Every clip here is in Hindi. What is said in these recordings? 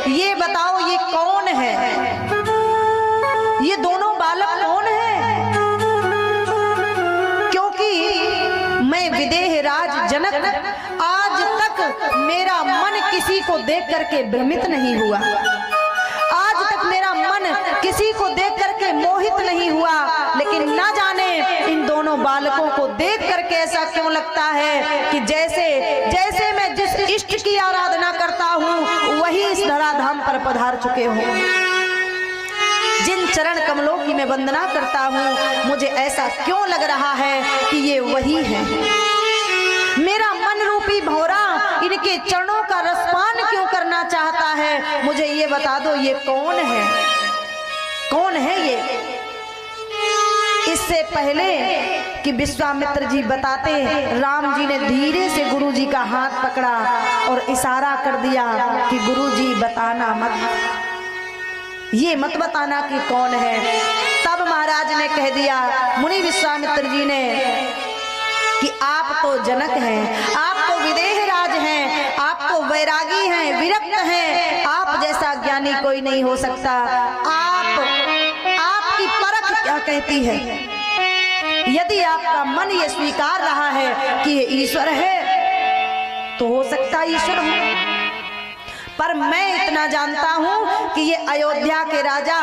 ये बताओ ये कौन है, ये दोनों बालक कौन है? क्योंकि मैं विदेह राज जनक आज तक मेरा मन किसी को देख करके भ्रमित नहीं हुआ, आज तक मेरा मन किसी को देख करके मोहित नहीं हुआ। लेकिन ना जाने इन दोनों बालकों को देख करके ऐसा क्यों लगता है कि जैसे जैसे मैं जिस इष्ट की आराधना करता हूँ वही इस धराधाम पर पधार चुके हों। जिन चरण कमलों की मैं वंदना करता हूँ मुझे ऐसा क्यों लग रहा है कि ये वही है। मेरा मन रूपी भौरा इनके चरणों का रसपान क्यों करना चाहता है? मुझे ये बता दो ये कौन है, कौन है ये? इससे पहले कि विश्वामित्र जी बताते, राम जी ने धीरे से गुरु जी का हाथ पकड़ा और इशारा कर दिया कि गुरु जी बताना मत, ये मत बताना कि कौन है। तब महाराज ने कह दिया, मुनि विश्वामित्र जी ने, कि आप तो जनक हैं, आप तो विदेह राज हैं, आप तो वैरागी हैं, विरक्त हैं, आप जैसा ज्ञानी कोई नहीं हो सकता। आपकी परख क्या कहती है? यदि आपका मन ये स्वीकार रहा है कि ये ईश्वर है तो हो सकता है ईश्वर हो, पर मैं इतना जानता हूं कि ये अयोध्या के राजा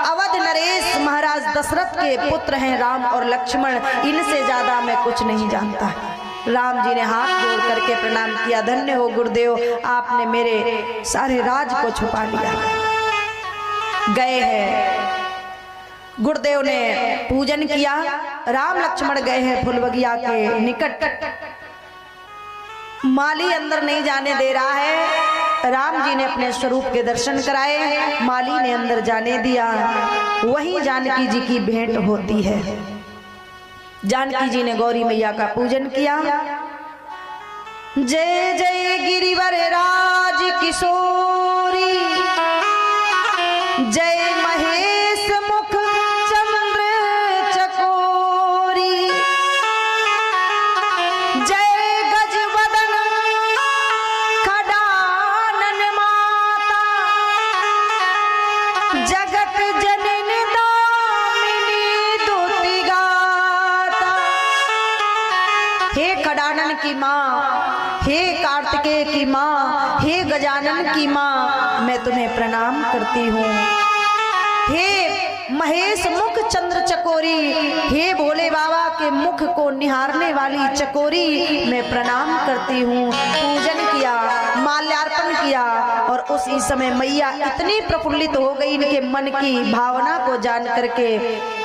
अवध नरेश महाराज दशरथ के पुत्र हैं राम और लक्ष्मण, इनसे ज्यादा मैं कुछ नहीं जानता। राम जी ने हाथ जोड़ करके प्रणाम किया, धन्य हो गुरुदेव, आपने मेरे सारे राज को छुपा लिया। गए हैं, गुरुदेव ने पूजन किया, राम लक्ष्मण गए हैं फुलबगिया के निकट। माली अंदर नहीं जाने दे रहा है, राम जी ने अपने स्वरूप के दर्शन कराए, माली ने अंदर जाने दिया। वहीं जानकी जी की भेंट होती है। जानकी जी ने गौरी मैया का पूजन किया। जय जय गिरिवर राज किशोरी, जय महेश मुख चंद्र चकोरी, जय गजवदन खडानन माता, जगत जनन दामिनी दुति गाता। हे खडानन की माँ, हे कार्तिकेय की माँ, हे गजानन की माँ, मैं तुम्हें प्रणाम करती हूँ। हे महेश मुख चंद्र चकोरी, हे भोले बाबा के मुख को निहारने वाली चकोरी, मैं प्रणाम करती हूँ। पूजन किया, माल्यार्पण किया और उसी समय मैया इतनी प्रफुल्लित हो गई इनके मन की भावना को जान करके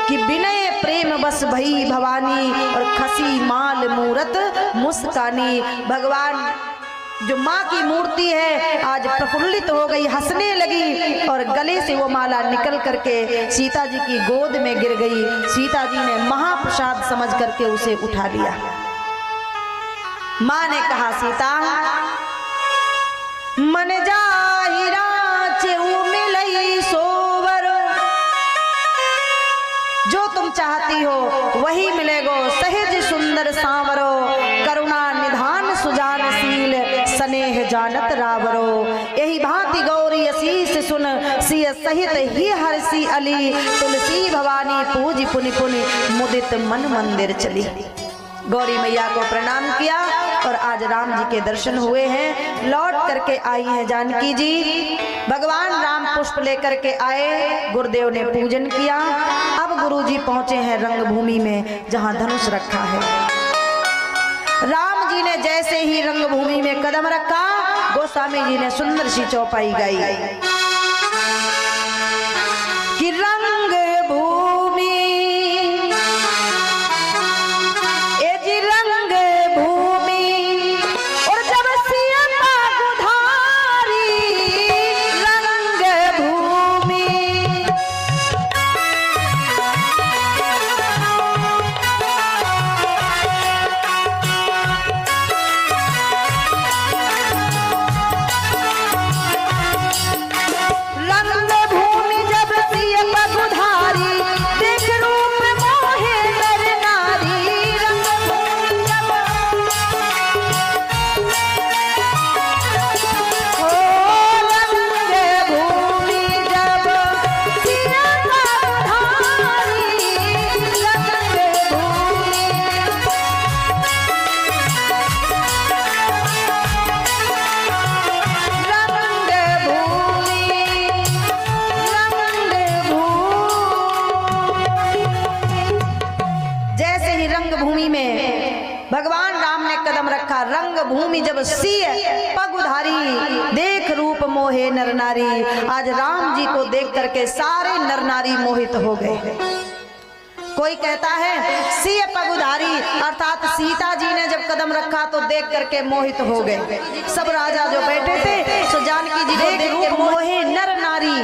कि विनय प्रेम बस भई भवानी और खसी माल मूरत मुस्कानी। भगवान जो माँ की मूर्ति है आज प्रफुल्लित हो गई, हंसने लगी और गले से वो माला निकल करके सीता जी की गोद में गिर गई। सीता जी ने महाप्रसाद समझ करके उसे उठा लिया। माँ ने कहा, सीता मन जाहिरा चेऊ मिलई सोवर, जो तुम चाहती हो वही मिलेगो, सहज सुंदर सांवरो, करुणा निधान सुजानशील, स्नेह जानत रावरो। यही भांति गौरी असीस सुन, सिय सहित ही हर्षी अली, तुलसी भवानी पूज पुनि पुनि, मुदित मन मंदिर चली। गौरी मैया को प्रणाम किया और आज राम जी के दर्शन हुए हैं। लौट करके आई हैं जानकी जी। भगवान राम पुष्प लेकर के आए, गुरुदेव ने पूजन किया। अब गुरु जी पहुंचे हैं रंगभूमि में जहां धनुष रखा है। राम जी ने जैसे ही रंगभूमि में कदम रखा, गोस्वामी जी ने सुंदर सी चौपाई गाई कि रंग भूमि जब सिय पगुधारी, भूमि जब सिय पगुधारी, देख रूप मोहे नर नारी। आज राम जी को देख करके सारे नर नारी मोहित हो गए। कोई कहता है सिय पगुधारी अर्थात सीता जी ने जब कदम रखा तो देख करके मोहित हो गए। सब राजा जो बैठे थे सो जानकी जी को देख के मोहे नर नारी।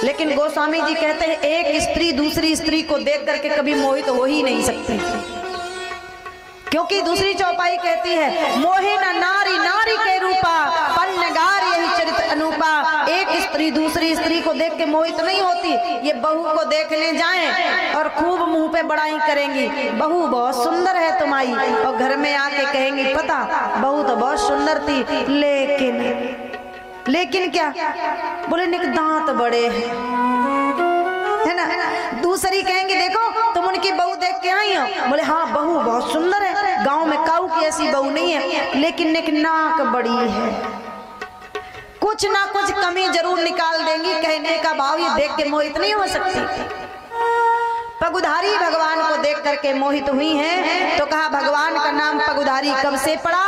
लेकिन गोस्वामी जी कहते हैं एक स्त्री दूसरी स्त्री को देख करके कभी मोहित हो ही नहीं सकती, क्योंकि दूसरी चौपाई कहती है मोहे न नारी नारी के रूपा, पन्नगार यही चरित अनूपा। एक स्त्री दूसरी स्त्री को देख के मोहित नहीं होती, ये बहू को देखने जाएं और खूब मुंह पे बड़ाई करेंगी, बहू बहुत सुंदर है तुम्हारी, और घर में आके कहेंगी पता बहू तो बहुत सुंदर थी, लेकिन क्या बोले निक दांत बड़े हैं, है ना। दूसरी कहेंगी देखो तुम उनकी बहू देख के आई हो, बोले हाँ बहू बहुत सुंदर है, गांव में काऊ की ऐसी बहू नहीं है, लेकिन निक नाक बड़ी है। कुछ ना कुछ कमी जरूर निकाल देंगी, कहने का भाव ये देख के मोहित नहीं हो सकती। पगुधारी भगवान को देख करके मोहित हुई हैं, तो कहा भगवान का नाम पगुधारी कब से पड़ा,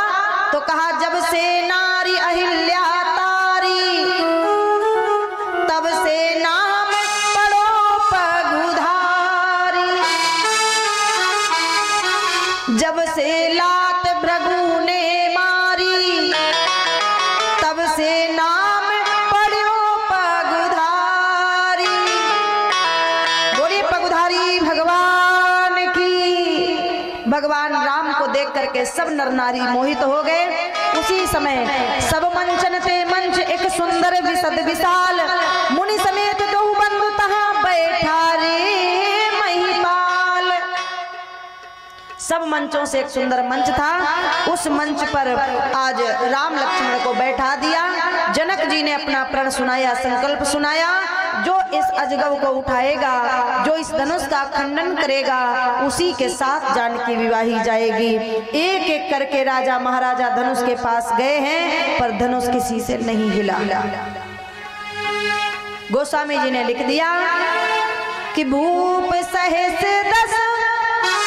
तो कहा जब से नारी अहिल्या तब से नाम पड़ो पगुधारी। जब से लात भृगु ने मारी तब से नाम पड़ो पगुधारी। बोलिए पगुधारी भगवान की। भगवान राम को देख करके सब नर नारी मोहित हो गए। उसी समय सब मंचन ते मंच एक सुंदर विशद विशाल, मुनि समेत दो बंधु तहां बैठा रे महिपाल। सब मंचों से एक सुंदर मंच था, उस मंच पर आज राम लक्ष्मण को बैठा दिया। जनक जी ने अपना प्रण सुनाया, संकल्प सुनाया, जो इस अजगव को उठाएगा, जो इस धनुष का खंडन करेगा, उसी के साथ जानकी विवाही जाएगी। एक एक करके राजा महाराजा धनुष के पास गए हैं, पर धनुष किसी से नहीं हिला। गोस्वामी जी ने लिख दिया कि भूप सहस 10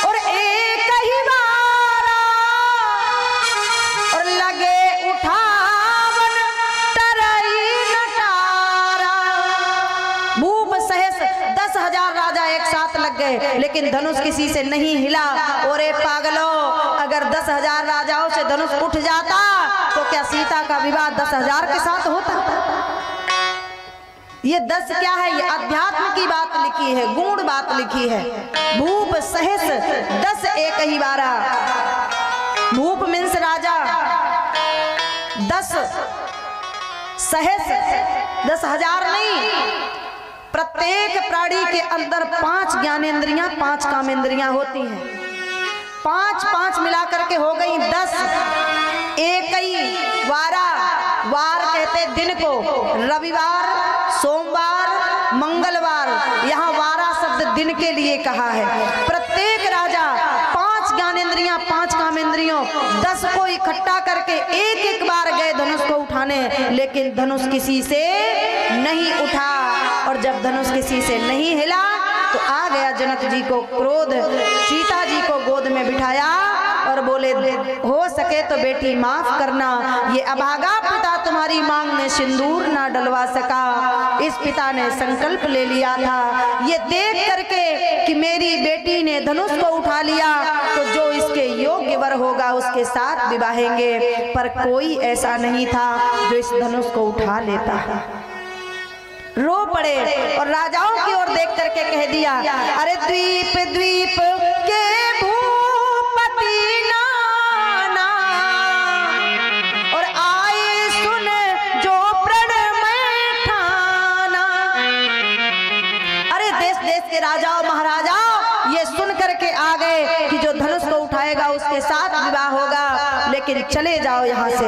और एक ही बारा, और लगे उठावन तरई नटारा। भूप सहस 10,000 राजा एक साथ लग गए, लेकिन धनुष किसी से नहीं हिला। और पागलो, अगर 10,000 राजाओं से धनुष उठ जाता तो क्या सीता का विवाह 10,000 के साथ होता? ये 10 क्या है, ये अध्यात्म की बात लिखी है, गूढ़ बात लिखी है। भूप सहस 10 एक ही बारा। भूप मीन्स राजा, 10 सहस 10,000 नहीं। प्रत्येक प्राणी के अंदर 5 ज्ञानेंद्रियां 5 कामेंद्रियां होती हैं। 5 मिलाकर के हो गई 10। एक ही वारा, वार कहते दिन को, रविवार, सोमवार, मंगलवार, यहाँ वारा शब्द दिन के लिए कहा है। प्रत्येक राजा 5 ज्ञानेंद्रियां 5 कामेंद्रियों 10 को इकट्ठा करके एक एक बार गए धनुष को उठाने, लेकिन धनुष किसी से नहीं उठा। और जब धनुष किसी से नहीं हिला तो आ गया जनक जी को क्रोध। सीता जी को गोद में बिठाया और बोले हो सके तो बेटी माफ करना, ये अभागा पिता तुम्हारी मांग में सिंदूर ना डलवा सका। इस पिता ने संकल्प ले लिया था, ये देख करके कि मेरी बेटी ने धनुष को उठा लिया तो जो इसके योग्य वर होगा उसके साथ विवाहेंगे, पर कोई ऐसा नहीं था जो इस धनुष को उठा लेता। रो पड़े और राजाओं की ओर देख करके कह दिया, अरे द्वीप द्वीप के भूपति नाना, और आए सुन जो प्रण में ठाना। अरे देश देश के राजाओं महाराजाओं ये सुन करके आ गए कि जो धनुष को उठाएगा उसके साथ विवाह होगा, लेकिन चले जाओ यहाँ से।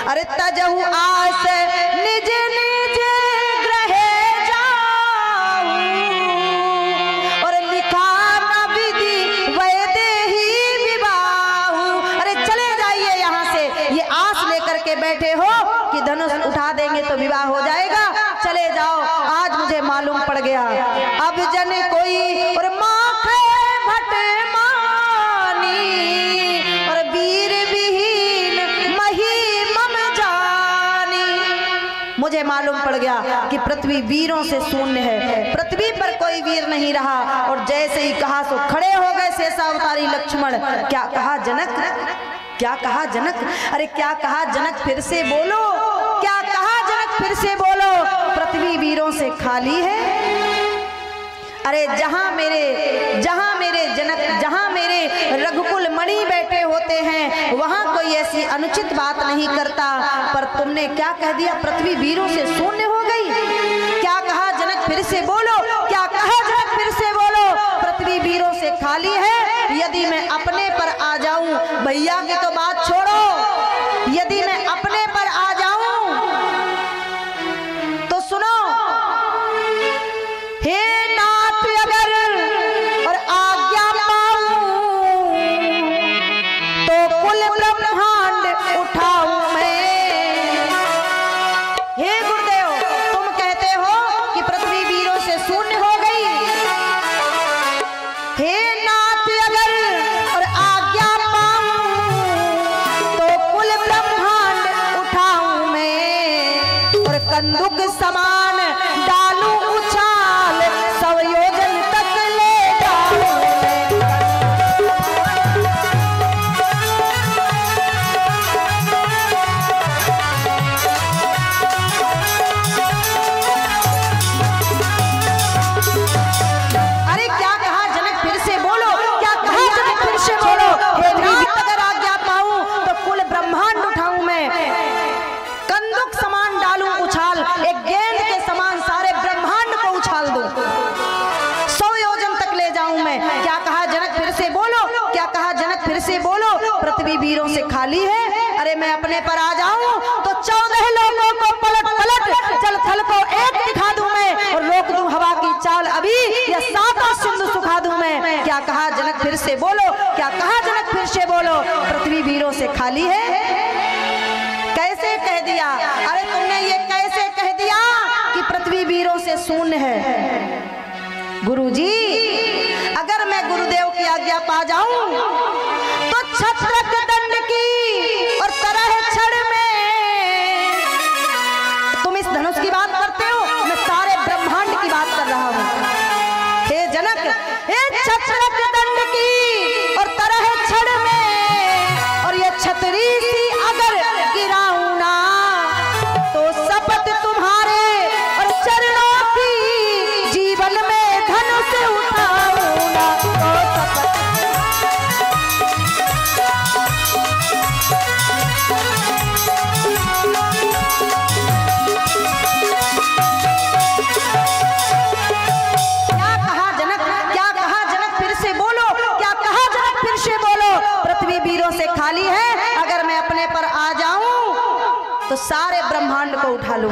अरे तजहु आस निज निज बैठे हो कि धनुष उठा देंगे तो विवाह हो जाएगा, चले जाओ। आज मुझे मालूम पड़ गया, अब जन कोई और माखे भट मानी, और वीर भी मुझे मालूम पड़ गया कि पृथ्वी वीरों से शून्य है, पृथ्वी पर कोई वीर नहीं रहा। और जैसे ही कहा सो खड़े हो गए शेषावतारी लक्ष्मण। क्या कहा जनक, क्या कहा जनक, अरे क्या कहा जनक, फिर से बोलो, क्या कहा जनक, फिर से बोलो। पृथ्वी वीरों से खाली है। अरे जहां मेरे जनक, जहां मेरे रघुकुल मणि बैठे होते हैं वहां कोई ऐसी अनुचित बात नहीं करता, पर तुमने क्या कह दिया, पृथ्वी वीरों से शून्य हो गई। क्या कहा जनक, फिर से बोलो, क्या कहा जनक, फिर से बोलो। पृथ्वी वीरों से खाली है। यदि मैं अपने पर आ जाऊं, भैया की तो बात छोड़ो, यदि मैं अपने पर आ जाऊं तो सुनो, हे नाथ अगर और आज्ञा पाऊं तो कुल ब्रह्मांड उठाऊं मैं। हे गुरुदेव, तुम कहते हो कि पृथ्वी वीरों से शून्य हो गई। हे नाथ अगर और आज्ञा पाऊं तो कुल ब्रह्मांड उठाऊं मैं और कंदुक समान डालूं उछाल, 100 योजन तक ले जाऊं मैं। अरे क्या कहा जनक, फिर से बोलो, क्या कहा जनक, फिर से बोलो। हे नाथ अगर आज्ञा पाऊं तो कुल ब्रह्मांड उठाऊं मैं, कंदुक समान डालूं उछाल, एक गेंद के समान सारे ब्रह्मांड को उछाल दूं, 100 योजन तक ले जाऊं मैं। क्या कहा जनक, फिर से बोलो, क्या कहा जनक, फिर से बोलो। पृथ्वी वीरों से खाली है। अरे मैं अपने पर आ जाऊं तो 14 लोगों को पलट पलट जल थल को एक दिखा दूं मैं और रोक दूं हवा की चाल अभी, या 7 सिंधु सुखा दूं मैं। क्या कहा जनक, फिर से बोलो, क्या कहा जनक, फिर से बोलो। पृथ्वी वीरों से खाली है। कैसे कह दिया, अरे तुमने ये कैसे कह दिया कि पृथ्वी वीरों से शून्य है। गुरुजी, अगर मैं गुरुदेव की आज्ञा पा जाऊं तो छत्रक दंड की और तरह छड़ में, तुम इस धनुष की बात करते हो, मैं सारे ब्रह्मांड की बात कर रहा हूं। हे जनक, हे छत्रक दंड की और तरह छड़ में और ये छतरी सी अगर गिराऊं ना तो शपथ तुम्हारे और चरणों की जीवन में धनुष उठाऊं ना तो शपथ। क्या कहा जनक, क्या कहा जनक, फिर से बोलो, क्या कहा जनक, फिर से बोलो। पृथ्वी वीरों से खाली है। अगर मैं अपने पर आ जाऊं तो सारे ब्रह्मांड को उठा लूं।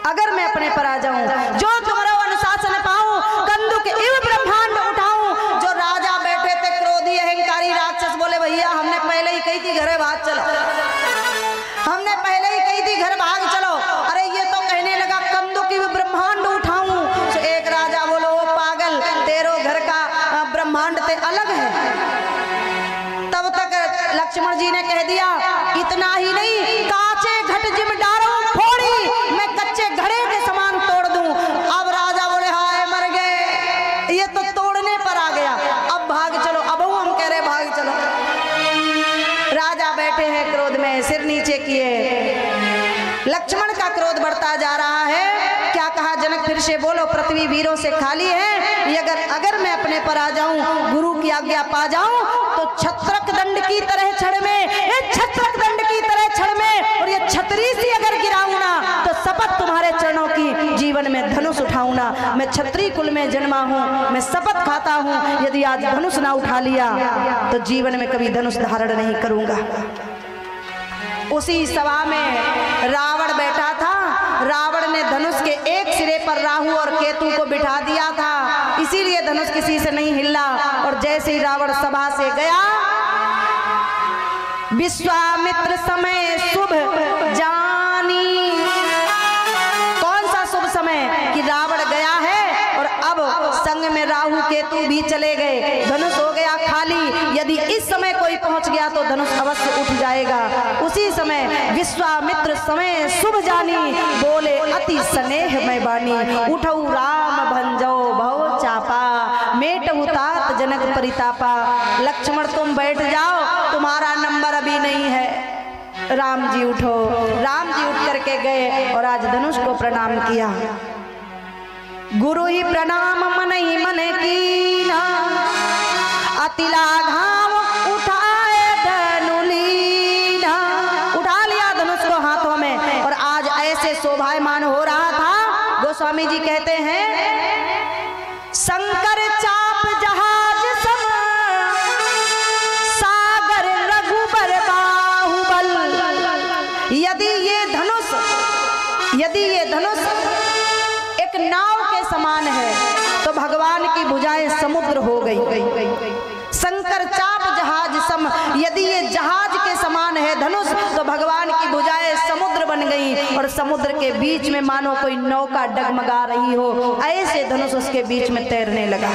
अगर मैं अपने पर आ जाऊं, जो तुम्हारा अनुशासन पाऊं, कंदुक इव ब्रह्मांड उठाऊं। जो राजा बैठे थे क्रोधी अहंकारी राक्षस, बोले भैया हमने पहले ही कही थी घर भाग चलो, हमने पहले ही कही थी घर भाग चलो। अरे ये तो कहने लगा कंदुक इव ब्रह्मांड उठाऊं। तो एक राजा बोलो, ओ पागल, तेरो घर का ब्रह्मांड ते अलग है। तब तक लक्ष्मण जी ने कह दिया, इतना ही नहीं, काचे घट जिम डारो फोड़ी, मैं कच्चे घड़े के समान तोड़ दूं। अब राजा बोले, हाय मर गए, ये तो तोड़ने पर आ गया, अब भाग चलो। अब हम कह रहे भाग चलो। राजा बैठे हैं क्रोध में, सिर नीचे किए। लक्ष्मण का क्रोध बढ़ता जा रहा है। क्या कहा जनक, फिर से बोलो। पृथ्वी वीरों से खाली है। ये अगर मैं अपने पर आ जाऊं, गुरु की आज्ञा पा जाऊं तो छत्रक दंड की तरह छड़ में, छत्रक दंड की तरह छड़ में और ये छतरी सी अगर गिराऊं ना तो शपथ तुम्हारे चरणों की जीवन में धनुष उठाऊं ना। मैं क्षत्रिय कुल में जन्मा हूं, मैं शपथ खाता हूं, यदि आज धनुष ना उठा लिया तो जीवन में कभी धनुष धारण नहीं करूंगा। उसी सभा में रावण बैठा था। रावण ने धनुष के एक सिरे पर राहु और केतु को बिठा दिया था, इसीलिए धनुष किसी से नहीं हिला। और जैसे ही रावण सभा से गया, विश्वामित्र समय शुभ जानी। कौन सा शुभ समय कि रावण गया है और अब संग में राहु केतु भी चले गए, धनुष हो गया खाली। यदि इस समय कोई पहुंच गया तो धनुष अवश्य उठ जाएगा। उसी समय विश्वामित्र समय शुभ जानी, बोले अति स्नेह मैं बानी। उठऊ राम भंजो भव चापा, मेटऊ तात जनक परितापा। लक्ष्मण तुम बैठ जाओ, तुम्हारा नंबर अभी नहीं है। राम जी उठो। राम जी उठ करके गए और आज धनुष को प्रणाम किया। गुरु ही प्रणाम मन ही मन कीना, अति लाघाव उठाए धनु लीना। उठा लिया धनुष को हाथों में और आज ऐसे शोभायमान हो रहा था। गोस्वामी जी कहते हैं शंकर चाप जहाज सम, सागर रघुबर बाहुबल। यदि ये धनुष एक नाव के समान है तो भगवान की भुजाएं समुद्र हो गई। शंकर चाप जहाज सम, यदि ये जहाज के समान है धनुष तो भगवान की भुजाएं समुद्र बन गई और समुद्र के बीच में मानो कोई नौका डगमगा रही हो, ऐसे धनुष उसके बीच में तैरने लगा।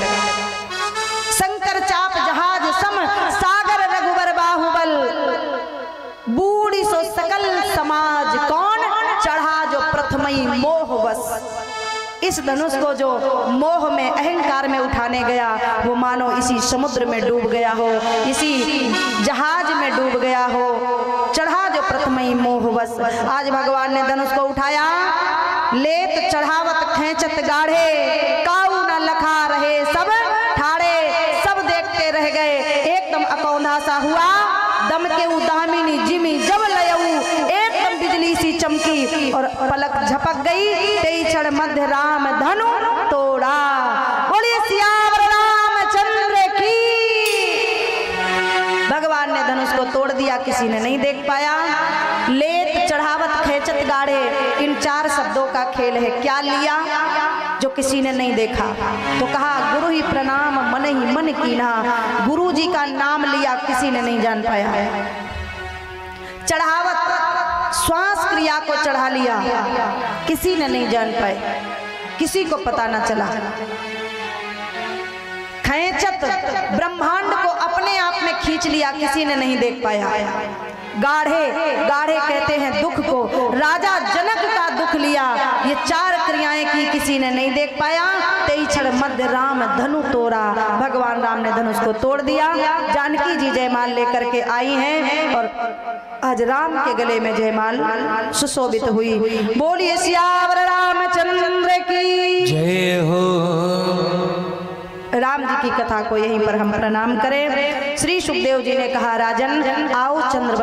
शंकर चाप जहाज सम, सागर रघुबर बाहुबल। बूढ़ी सो सकल समाज कौन, चढ़ा जो प्रथमई मोहवश। इस धनुष को जो मोह में अहंकार में उठाने गया वो मानो इसी समुद्र में डूब गया हो, इसी जहाज में डूब गया हो। चढ़ा जो प्रथमई मोहवश। आज भगवान ने धनुष को उठाया, लेत चढ़ावत खेचत गाढ़े, काऊ न लखा रहे सब ठाड़े। सब देखते रह गए, एकदम अकौंधा सा हुआ। दम के उदामिनी जिमी जब लयऊ, एकदम बिजली सी चमकी और पलक झपक गई। तेई चढ़ मध्य राम धनु तोड़ा। बोलिए सियावर रामचंद्र की। भगवान ने धनुष को तोड़ दिया, किसी ने नहीं देख पाया। लेत चढ़ावत खेचत गाढ़े, इन 4 शब्दों का खेल है। क्या लिया जो किसी ने नहीं देखा? तो कहा गुरु ही प्रणाम मन ही मन कीना। गुरु जी का नाम लिया, किसी ने नहीं जान पाया। चढ़ावत श्वास क्रिया को चढ़ा लिया, किसी ने नहीं जान पाए, किसी को पता ना चला। खेचत ब्रह्मांड को अपने आप में खींच लिया, किसी ने नहीं देख पाया। गाढ़े, गाढ़े कहते हैं दुख को, राजा जनक का दुख लिया। ये 4 क्रियाएं की, किसी ने नहीं देख पाया। तेई क्षण मध्य राम धनु तोड़ा। भगवान राम ने धनुष को तोड़ दिया। जानकी जी जयमाल लेकर के आई हैं और आज राम के गले में जयमाल सुशोभित हुई। बोलिए सियावर रामचंद्र की जय हो। राम जी की कथा को यहीं पर हम प्रणाम करें। श्री सुखदेव जी ने कहा राजन आओ चंद्र